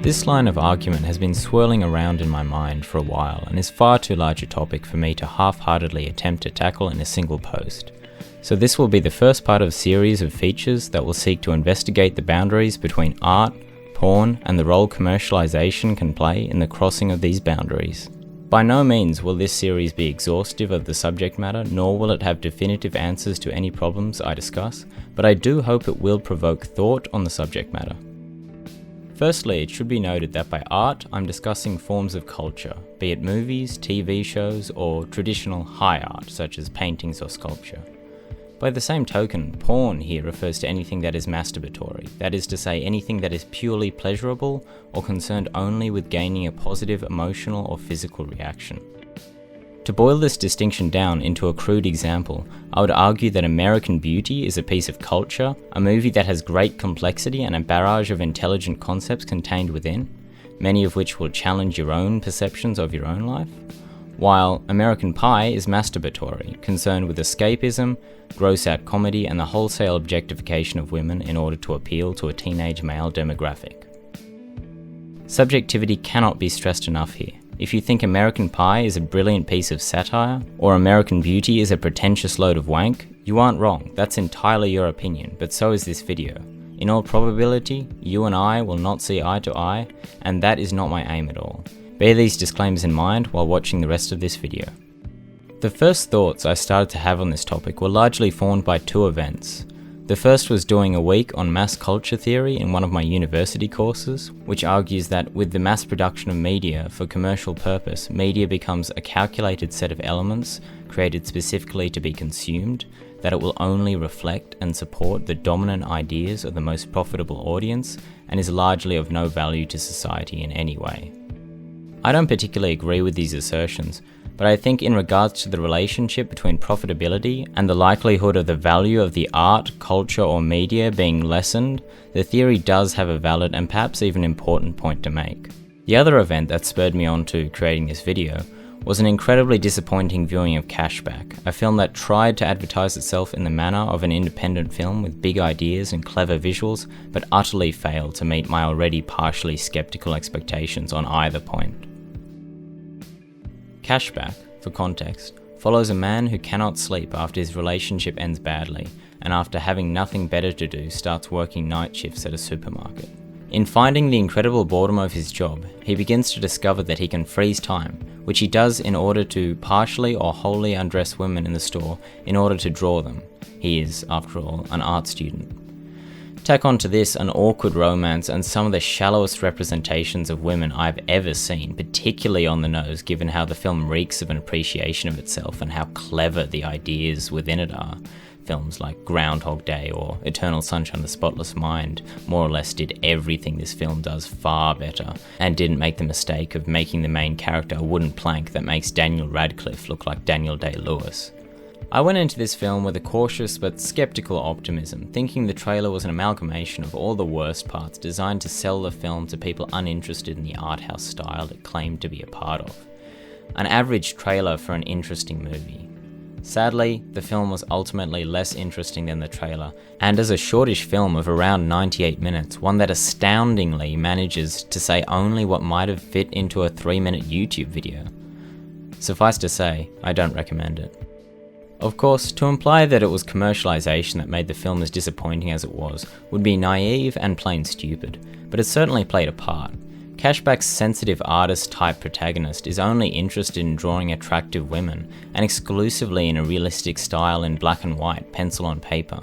This line of argument has been swirling around in my mind for a while and is far too large a topic for me to half-heartedly attempt to tackle in a single post. So this will be the first part of a series of features that will seek to investigate the boundaries between art, porn, and the role commercialization can play in the crossing of these boundaries. By no means will this series be exhaustive of the subject matter, nor will it have definitive answers to any problems I discuss, but I do hope it will provoke thought on the subject matter. Firstly, it should be noted that by art, I'm discussing forms of culture, be it movies, TV shows, or traditional high art, such as paintings or sculpture. By the same token, porn here refers to anything that is masturbatory, that is to say anything that is purely pleasurable or concerned only with gaining a positive emotional or physical reaction. To boil this distinction down into a crude example, I would argue that American Beauty is a piece of culture, a movie that has great complexity and a barrage of intelligent concepts contained within, many of which will challenge your own perceptions of your own life, while American Pie is masturbatory, concerned with escapism, gross-out comedy, and the wholesale objectification of women in order to appeal to a teenage male demographic. Subjectivity cannot be stressed enough here. If you think American Pie is a brilliant piece of satire, or American Beauty is a pretentious load of wank, you aren't wrong, that's entirely your opinion, but so is this video. In all probability, you and I will not see eye to eye, and that is not my aim at all. Bear these disclaimers in mind while watching the rest of this video. The first thoughts I started to have on this topic were largely formed by two events. The first was doing a week on mass culture theory in one of my university courses, which argues that with the mass production of media for commercial purpose, media becomes a calculated set of elements created specifically to be consumed, that it will only reflect and support the dominant ideas of the most profitable audience, and is largely of no value to society in any way. I don't particularly agree with these assertions, but I think in regards to the relationship between profitability and the likelihood of the value of the art, culture, or media being lessened, the theory does have a valid and perhaps even important point to make. The other event that spurred me on to creating this video was an incredibly disappointing viewing of Cashback, a film that tried to advertise itself in the manner of an independent film with big ideas and clever visuals, but utterly failed to meet my already partially skeptical expectations on either point. Cashback, for context, follows a man who cannot sleep after his relationship ends badly, and after having nothing better to do starts working night shifts at a supermarket. In finding the incredible boredom of his job, he begins to discover that he can freeze time, which he does in order to partially or wholly undress women in the store in order to draw them. He is, after all, an art student. Tack onto this an awkward romance and some of the shallowest representations of women I've ever seen, particularly on the nose given how the film reeks of an appreciation of itself and how clever the ideas within it are. Films like Groundhog Day or Eternal Sunshine of the Spotless Mind more or less did everything this film does far better, and didn't make the mistake of making the main character a wooden plank that makes Daniel Radcliffe look like Daniel Day-Lewis. I went into this film with a cautious but skeptical optimism, thinking the trailer was an amalgamation of all the worst parts designed to sell the film to people uninterested in the art house style it claimed to be a part of. An average trailer for an interesting movie. Sadly, the film was ultimately less interesting than the trailer, and as a shortish film of around 98 minutes, one that astoundingly manages to say only what might have fit into a 3-minute YouTube video. Suffice to say, I don't recommend it. Of course, to imply that it was commercialization that made the film as disappointing as it was would be naive and plain stupid, but it certainly played a part. Cashback's sensitive artist-type protagonist is only interested in drawing attractive women, and exclusively in a realistic style in black and white, pencil on paper.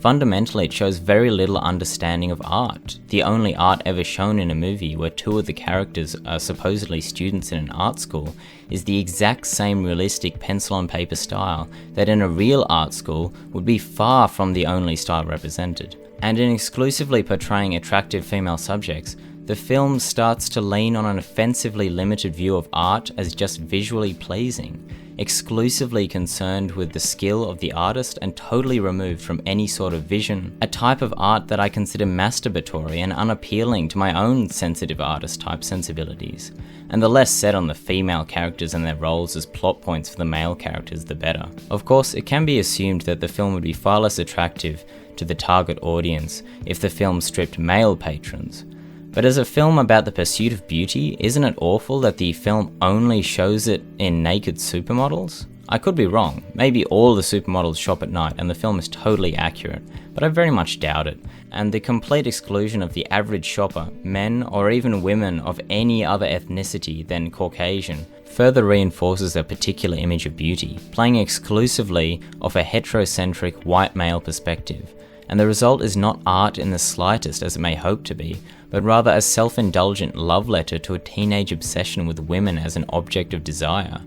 Fundamentally, it shows very little understanding of art. The only art ever shown in a movie where two of the characters are supposedly students in an art school is the exact same realistic pencil on paper style that in a real art school would be far from the only style represented. And in exclusively portraying attractive female subjects, the film starts to lean on an offensively limited view of art as just visually pleasing, exclusively concerned with the skill of the artist and totally removed from any sort of vision, a type of art that I consider masturbatory and unappealing to my own sensitive artist-type sensibilities. And the less said on the female characters and their roles as plot points for the male characters, the better. Of course, it can be assumed that the film would be far less attractive to the target audience if the film stripped male patrons. But as a film about the pursuit of beauty, isn't it awful that the film only shows it in naked supermodels? I could be wrong, maybe all the supermodels shop at night and the film is totally accurate, but I very much doubt it. And the complete exclusion of the average shopper, men or even women of any other ethnicity than Caucasian, further reinforces a particular image of beauty, playing exclusively off a heterocentric white male perspective. And the result is not art in the slightest as it may hope to be, but rather a self-indulgent love letter to a teenage obsession with women as an object of desire.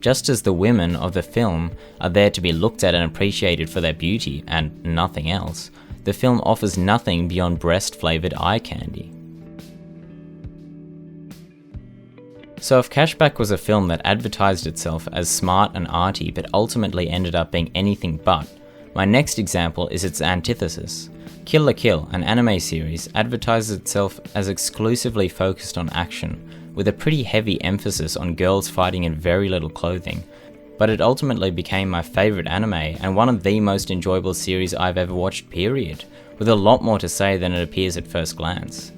Just as the women of the film are there to be looked at and appreciated for their beauty and nothing else, the film offers nothing beyond breast-flavoured eye candy. So if Cashback was a film that advertised itself as smart and arty but ultimately ended up being anything but, my next example is its antithesis. Kill la Kill, an anime series, advertises itself as exclusively focused on action, with a pretty heavy emphasis on girls fighting in very little clothing, but it ultimately became my favourite anime and one of the most enjoyable series I've ever watched, period, with a lot more to say than it appears at first glance.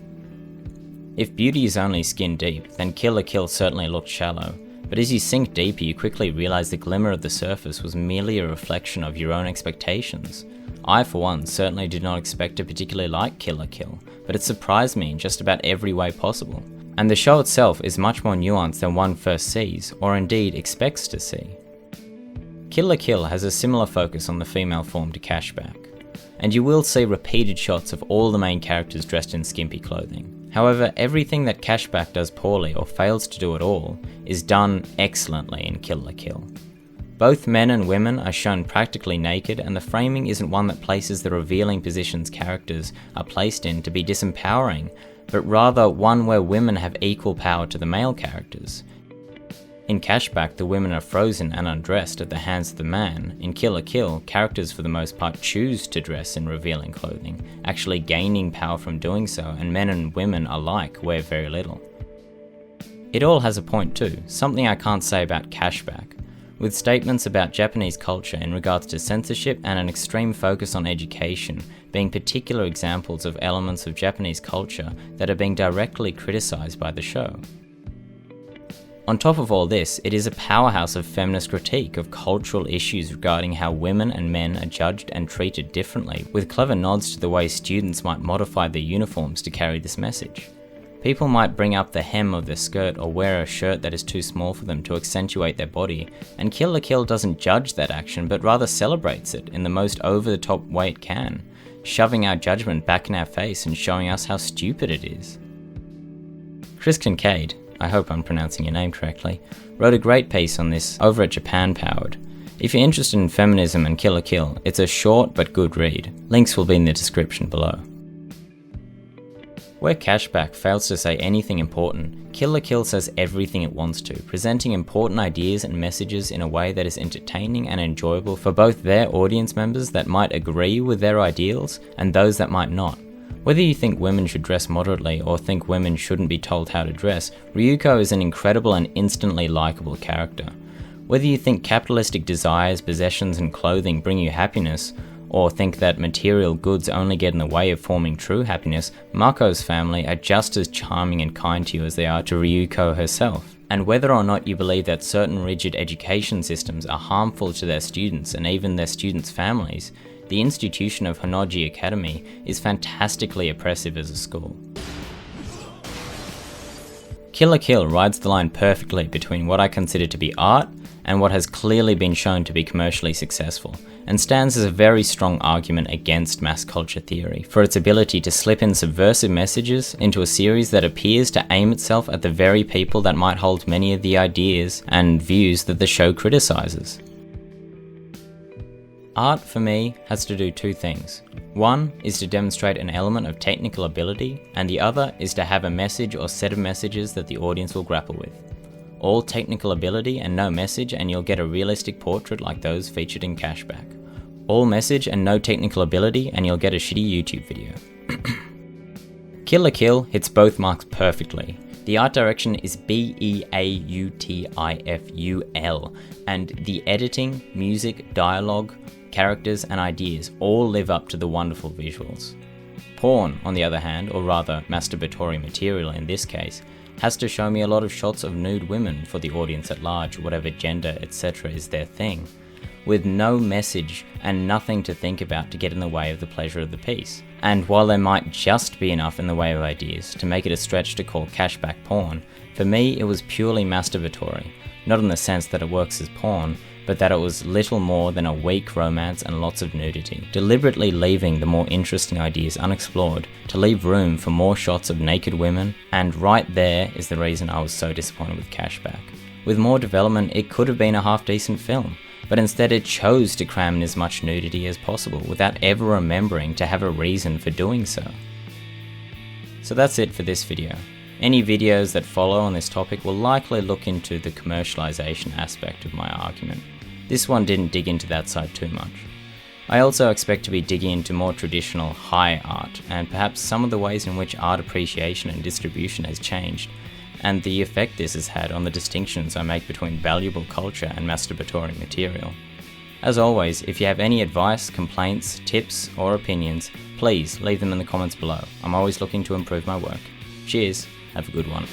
If beauty is only skin deep, then Kill la Kill certainly looked shallow, but as you sink deeper you quickly realise the glimmer of the surface was merely a reflection of your own expectations. I, for one, certainly did not expect to particularly like Kill la Kill, but it surprised me in just about every way possible. And the show itself is much more nuanced than one first sees, or indeed expects to see. Kill la Kill has a similar focus on the female form to Cashback, and you will see repeated shots of all the main characters dressed in skimpy clothing. However, everything that Cashback does poorly or fails to do at all is done excellently in Kill la Kill. Both men and women are shown practically naked, and the framing isn't one that places the revealing positions characters are placed in to be disempowering, but rather one where women have equal power to the male characters. In Cashback, the women are frozen and undressed at the hands of the man. In Kill la Kill, characters for the most part choose to dress in revealing clothing, actually gaining power from doing so, and men and women alike wear very little. It all has a point too, something I can't say about Cashback, with statements about Japanese culture in regards to censorship and an extreme focus on education being particular examples of elements of Japanese culture that are being directly criticised by the show. On top of all this, it is a powerhouse of feminist critique of cultural issues regarding how women and men are judged and treated differently, with clever nods to the way students might modify their uniforms to carry this message. People might bring up the hem of their skirt or wear a shirt that is too small for them to accentuate their body, and Kill la Kill doesn't judge that action but rather celebrates it in the most over-the-top way it can, shoving our judgment back in our face and showing us how stupid it is. Chris Kincaid, I hope I'm pronouncing your name correctly, wrote a great piece on this over at Japan Powered. If you're interested in feminism and Kill la Kill, it's a short but good read. Links will be in the description below. Where Cashback fails to say anything important, Kill la Kill says everything it wants to, presenting important ideas and messages in a way that is entertaining and enjoyable for both their audience members that might agree with their ideals and those that might not. Whether you think women should dress moderately or think women shouldn't be told how to dress, Ryuko is an incredible and instantly likable character. Whether you think capitalistic desires, possessions and clothing bring you happiness, or think that material goods only get in the way of forming true happiness, Mako's family are just as charming and kind to you as they are to Ryuko herself. And whether or not you believe that certain rigid education systems are harmful to their students and even their students' families, the institution of Honnoji Academy is fantastically oppressive as a school. Kill la Kill rides the line perfectly between what I consider to be art and what has clearly been shown to be commercially successful, and stands as a very strong argument against mass culture theory for its ability to slip in subversive messages into a series that appears to aim itself at the very people that might hold many of the ideas and views that the show criticizes. Art, for me, has to do two things. One is to demonstrate an element of technical ability, and the other is to have a message or set of messages that the audience will grapple with. All technical ability and no message and you'll get a realistic portrait like those featured in Cashback. All message and no technical ability and you'll get a shitty YouTube video. Kill la Kill hits both marks perfectly. The art direction is beautiful, and the editing, music, dialogue, characters and ideas all live up to the wonderful visuals. Porn, on the other hand, or rather masturbatory material in this case, has to show me a lot of shots of nude women for the audience at large, whatever gender, etc. is their thing, with no message and nothing to think about to get in the way of the pleasure of the piece. And while there might just be enough in the way of ideas to make it a stretch to call cashback porn, for me it was purely masturbatory, not in the sense that it works as porn, but that it was little more than a weak romance and lots of nudity, deliberately leaving the more interesting ideas unexplored to leave room for more shots of naked women, and right there is the reason I was so disappointed with Cashback. With more development, it could have been a half-decent film, but instead it chose to cram in as much nudity as possible without ever remembering to have a reason for doing so. So that's it for this video. Any videos that follow on this topic will likely look into the commercialization aspect of my argument. This one didn't dig into that side too much. I also expect to be digging into more traditional high art, and perhaps some of the ways in which art appreciation and distribution has changed, and the effect this has had on the distinctions I make between valuable culture and masturbatory material. As always, if you have any advice, complaints, tips, or opinions, please leave them in the comments below. I'm always looking to improve my work. Cheers, have a good one.